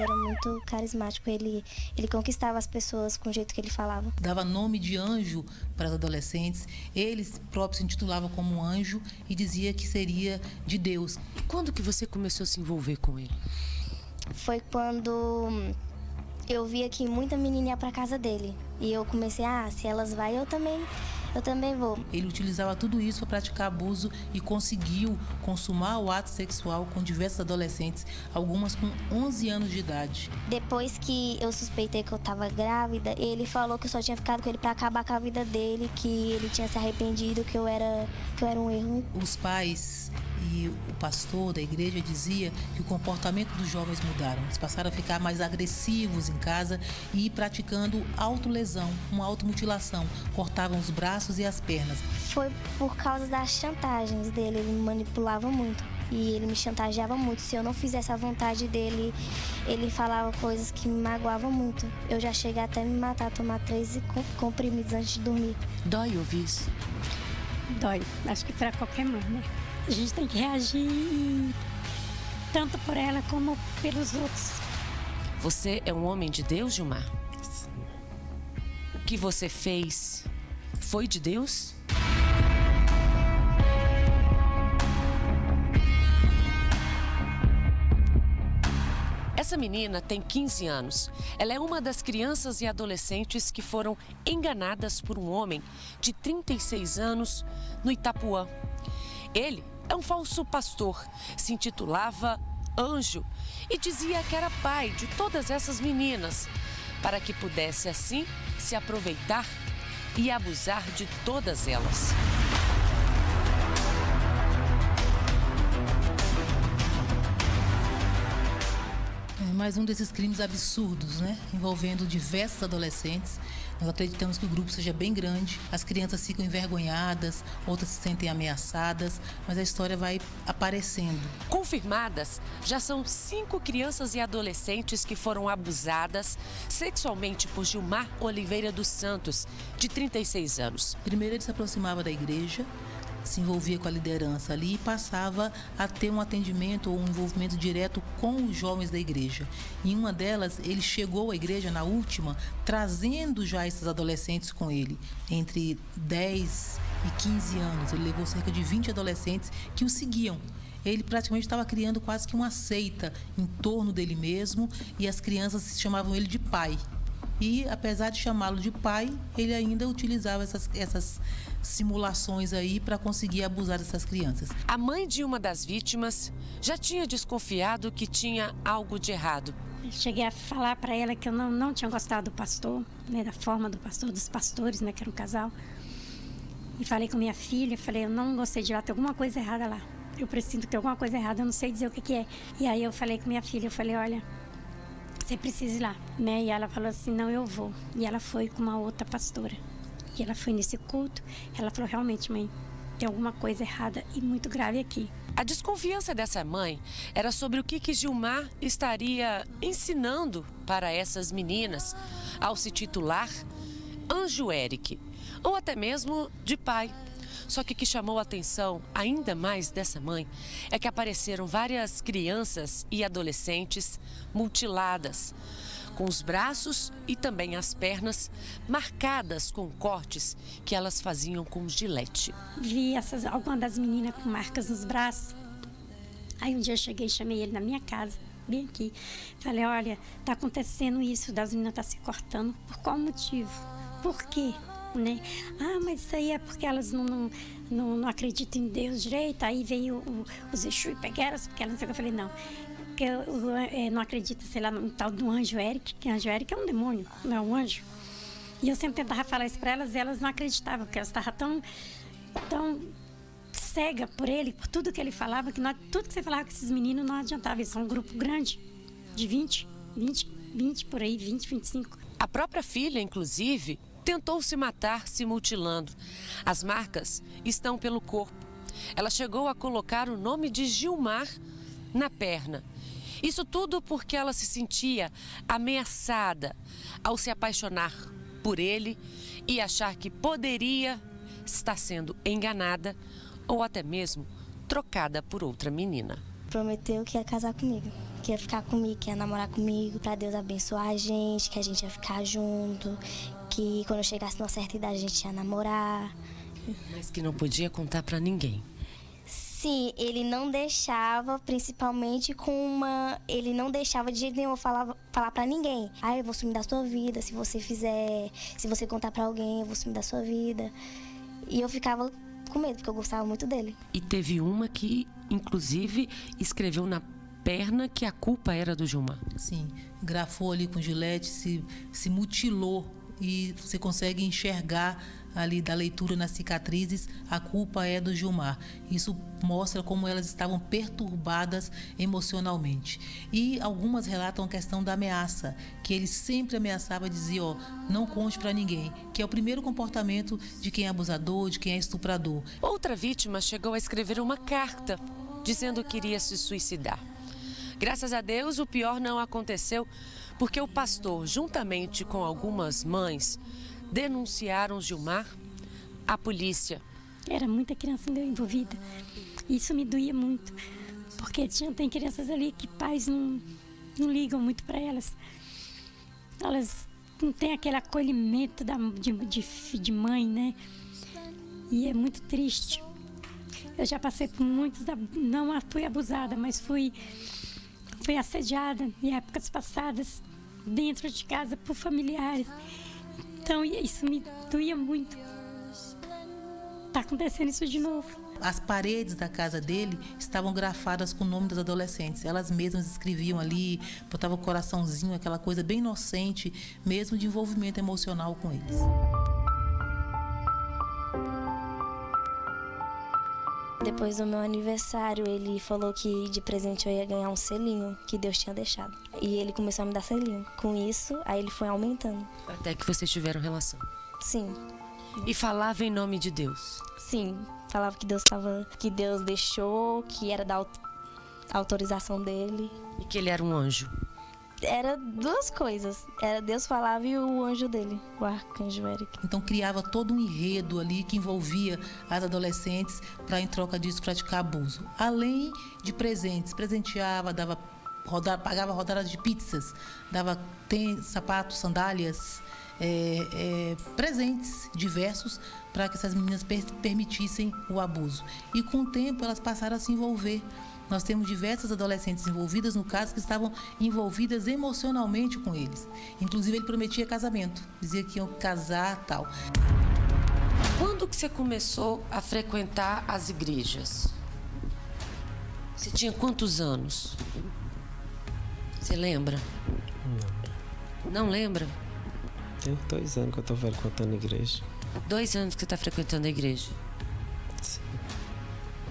ele era muito carismático, ele conquistava as pessoas com o jeito que ele falava. Dava nome de anjo para os adolescentes, ele próprio se intitulava como anjo e dizia que seria de Deus. E quando que você começou a se envolver com ele? Foi quando eu via que muita menina ia para casa dele. E eu comecei, se elas vão, eu também vou. Ele utilizava tudo isso para praticar abuso e conseguiu consumar o ato sexual com diversos adolescentes, algumas com 11 anos de idade. Depois que eu suspeitei que eu estava grávida, ele falou que eu só tinha ficado com ele para acabar com a vida dele, que ele tinha se arrependido, que eu era um erro. Os pais e o pastor da igreja dizia que o comportamento dos jovens mudaram. Eles passaram a ficar mais agressivos em casa e praticando autolesão, uma automutilação. Cortavam os braços e as pernas. Foi por causa das chantagens dele, ele me manipulava muito. E ele me chantageava muito. Se eu não fizesse a vontade dele, ele falava coisas que me magoavam muito. Eu já cheguei até me matar, tomar 3 comprimidos antes de dormir. Dói ouvir isso? Dói. Acho que para qualquer mãe, né? A gente tem que reagir tanto por ela como pelos outros. Você é um homem de Deus, Gilmar? O que você fez foi de Deus? Essa menina tem 15 anos. Ela é uma das crianças e adolescentes que foram enganadas por um homem de 36 anos no Itapuã. Ele é um falso pastor, se intitulava Anjo e dizia que era pai de todas essas meninas, para que pudesse assim se aproveitar e abusar de todas elas. Mais um desses crimes absurdos, né? Envolvendo diversos adolescentes. Nós acreditamos que o grupo seja bem grande, as crianças ficam envergonhadas, outras se sentem ameaçadas, mas a história vai aparecendo. Confirmadas, já são 5 crianças e adolescentes que foram abusadas sexualmente por Gilmar Oliveira dos Santos, de 36 anos. Primeiro ele se aproximava da igreja, se envolvia com a liderança ali e passava a ter um atendimento ou um envolvimento direto com os jovens da igreja. Em uma delas, ele chegou à igreja, na última, trazendo já esses adolescentes com ele, entre 10 e 15 anos. Ele levou cerca de 20 adolescentes que o seguiam. Ele praticamente estava criando quase que uma seita em torno dele mesmo e as crianças chamavam ele de pai. E, apesar de chamá-lo de pai, ele ainda utilizava essas simulações aí para conseguir abusar dessas crianças. A mãe de uma das vítimas já tinha desconfiado que tinha algo de errado. Cheguei a falar para ela que eu não tinha gostado do pastor, né, da forma do pastor, dos pastores, né, que era um casal. E falei com minha filha, falei, eu não gostei de lá, tem alguma coisa errada lá. Eu presinto que tem alguma coisa errada, eu não sei dizer o que é. E aí eu falei com minha filha, eu falei, olha, você precisa ir lá, né? E ela falou assim, não, eu vou. E ela foi com uma outra pastora. E ela foi nesse culto, ela falou, realmente, mãe, tem alguma coisa errada e muito grave aqui. A desconfiança dessa mãe era sobre o que Gilmar estaria ensinando para essas meninas ao se titular Anjo Eric, ou até mesmo de pai. Só que o que chamou a atenção ainda mais dessa mãe é que apareceram várias crianças e adolescentes mutiladas, com os braços e também as pernas marcadas com cortes que elas faziam com gilete. Vi algumas das meninas com marcas nos braços. Aí um dia eu cheguei e chamei ele na minha casa, bem aqui. Falei, olha, tá acontecendo isso, das meninas tá se cortando. Por qual motivo? Por quê? Né? Mas isso aí é porque elas não acreditam em Deus direito. Aí veio os Exu e pegaram, porque elas não sei o que. Eu falei, não, porque eu não acredito, sei lá, no tal do Anjo Eric, que Anjo Eric é um demônio, não é um anjo. E eu sempre tentava falar isso para elas e elas não acreditavam, porque elas estavam tão cega por ele, por tudo que ele falava, que tudo que você falava com esses meninos não adiantava. Eles são um grupo grande, de 20 por aí, 20, 25. A própria filha, inclusive, tentou se matar se mutilando. As marcas estão pelo corpo. Ela chegou a colocar o nome de Gilmar na perna. Isso tudo porque ela se sentia ameaçada ao se apaixonar por ele e achar que poderia estar sendo enganada ou até mesmo trocada por outra menina. Prometeu que ia casar comigo. que ia ficar comigo, que ia namorar comigo, pra Deus abençoar a gente, que a gente ia ficar junto, que quando eu chegasse numa certa idade a gente ia namorar. Mas que não podia contar pra ninguém. Sim, ele não deixava, principalmente ele não deixava de jeito nenhum falar pra ninguém. Ah, eu vou sumir da sua vida, se você contar pra alguém, eu vou sumir da sua vida. E eu ficava com medo, porque eu gostava muito dele. E teve uma que, inclusive, escreveu na perna que a culpa era do Gilmar. Sim, grafou ali com gilete, se mutilou e você consegue enxergar ali da leitura nas cicatrizes, a culpa é do Gilmar. Isso mostra como elas estavam perturbadas emocionalmente. E algumas relatam a questão da ameaça, que ele sempre ameaçava, dizia, não conte para ninguém, que é o primeiro comportamento de quem é abusador, de quem é estuprador. Outra vítima chegou a escrever uma carta dizendo que iria se suicidar. Graças a Deus, o pior não aconteceu, porque o pastor, juntamente com algumas mães, denunciaram Gilmar à polícia. Era muita criança envolvida. Isso me doía muito, porque tem crianças ali que pais não ligam muito para elas. Elas não têm aquele acolhimento de mãe, né? E é muito triste. Eu já passei por muitos, não fui abusada, mas fui assediada em épocas passadas, dentro de casa, por familiares. Então, isso me doía muito. Tá acontecendo isso de novo. As paredes da casa dele estavam grafadas com o nome das adolescentes. Elas mesmas escreviam ali, botavam o coraçãozinho, aquela coisa bem inocente, mesmo de envolvimento emocional com eles. Depois do meu aniversário, ele falou que de presente eu ia ganhar um selinho que Deus tinha deixado. E ele começou a me dar selinho. Com isso, aí ele foi aumentando. Até que vocês tiveram relação. Sim. E falava em nome de Deus. Sim. Falava que Deus deixou, que era da autorização dele. E que ele era um anjo. Era duas coisas. Era Deus falava e o anjo dele, o arcanjo Eric. Então criava todo um enredo ali que envolvia as adolescentes para, em troca disso, praticar abuso. Além de presentes, presenteava, pagava rodadas de pizzas, dava sapatos, sandálias, presentes diversos para que essas meninas permitissem o abuso. E com o tempo elas passaram a se envolver. Nós temos diversas adolescentes envolvidas no caso que estavam envolvidas emocionalmente com eles. Inclusive ele prometia casamento, dizia que iam casar, tal. Quando que você começou a frequentar as igrejas? Você tinha quantos anos? Você lembra? Não lembra? Tem 2 anos que eu estou frequentando a igreja. 2 anos que você está frequentando a igreja? Sim.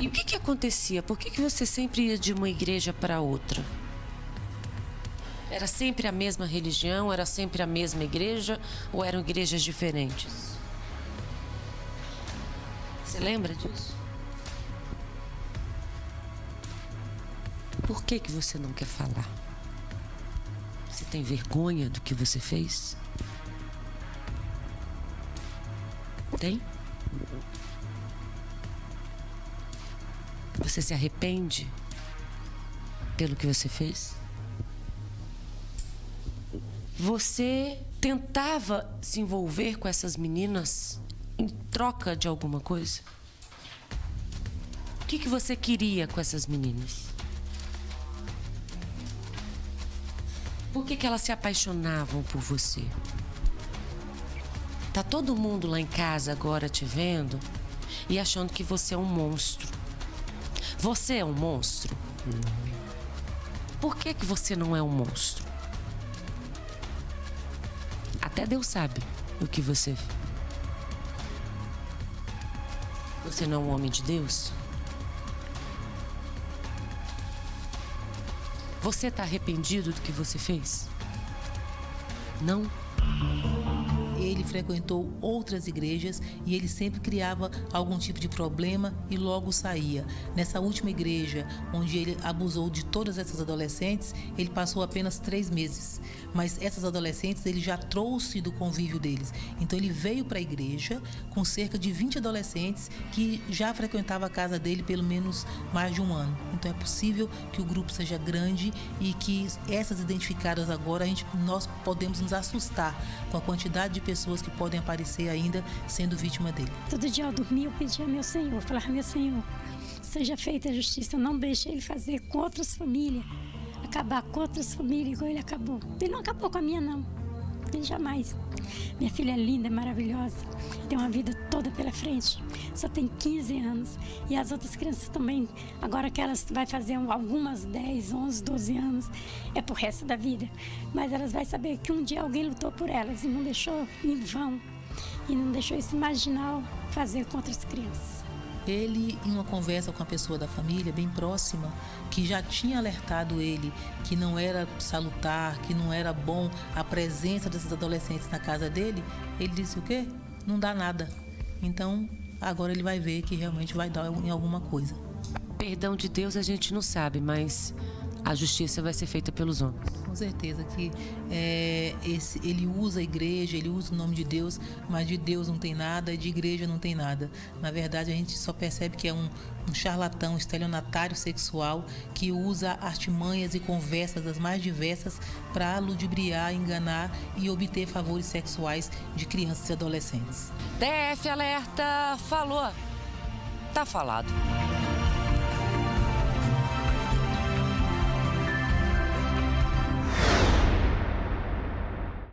E o que acontecia? Por que você sempre ia de uma igreja para outra? Era sempre a mesma religião? Era sempre a mesma igreja? Ou eram igrejas diferentes? Você lembra disso? Por que você não quer falar? Você tem vergonha do que você fez? Tem? Você se arrepende pelo que você fez? Você tentava se envolver com essas meninas em troca de alguma coisa? O que você queria com essas meninas? Por que elas se apaixonavam por você? Tá todo mundo lá em casa agora te vendo e achando que você é um monstro. Você é um monstro? Por que você não é um monstro? Até Deus sabe o que você... Você não é um homem de Deus? Você está arrependido do que você fez? Não? Ele ele frequentou outras igrejas e ele sempre criava algum tipo de problema e logo saía. Nessa última igreja, onde ele abusou de todas essas adolescentes, ele passou apenas 3 meses. Mas essas adolescentes ele já trouxe do convívio deles. Então ele veio para a igreja com cerca de 20 adolescentes que já frequentavam a casa dele pelo menos mais de um ano. Então é possível que o grupo seja grande e que essas identificadas agora, nós podemos nos assustar com a quantidade de pessoas que podem aparecer ainda sendo vítima dele. Todo dia eu dormia, eu pedia ao meu Senhor, falava, meu Senhor, seja feita a justiça, não deixe ele fazer com outras famílias, acabar com outras famílias igual ele acabou. Ele não acabou com a minha, não. Ele jamais. Minha filha é linda, é maravilhosa, tem uma vida toda pela frente, só tem 15 anos. E as outras crianças também, agora que elas vai fazer algumas 10, 11, 12 anos, é pro resto da vida. Mas elas vão saber que um dia alguém lutou por elas e não deixou em vão, e não deixou esse marginal fazer com outras crianças. Ele, em uma conversa com a pessoa da família bem próxima, que já tinha alertado ele que não era salutar, que não era bom a presença desses adolescentes na casa dele, ele disse o quê? Não dá nada. Então, agora ele vai ver que realmente vai dar em alguma coisa. Perdão de Deus a gente não sabe, mas a justiça vai ser feita pelos homens. Com certeza que ele usa a igreja, ele usa o nome de Deus, mas de Deus não tem nada e de igreja não tem nada. Na verdade, a gente só percebe que é um charlatão, um estelionatário sexual que usa artimanhas e conversas das mais diversas para ludibriar, enganar e obter favores sexuais de crianças e adolescentes. DF Alerta falou. Tá falado.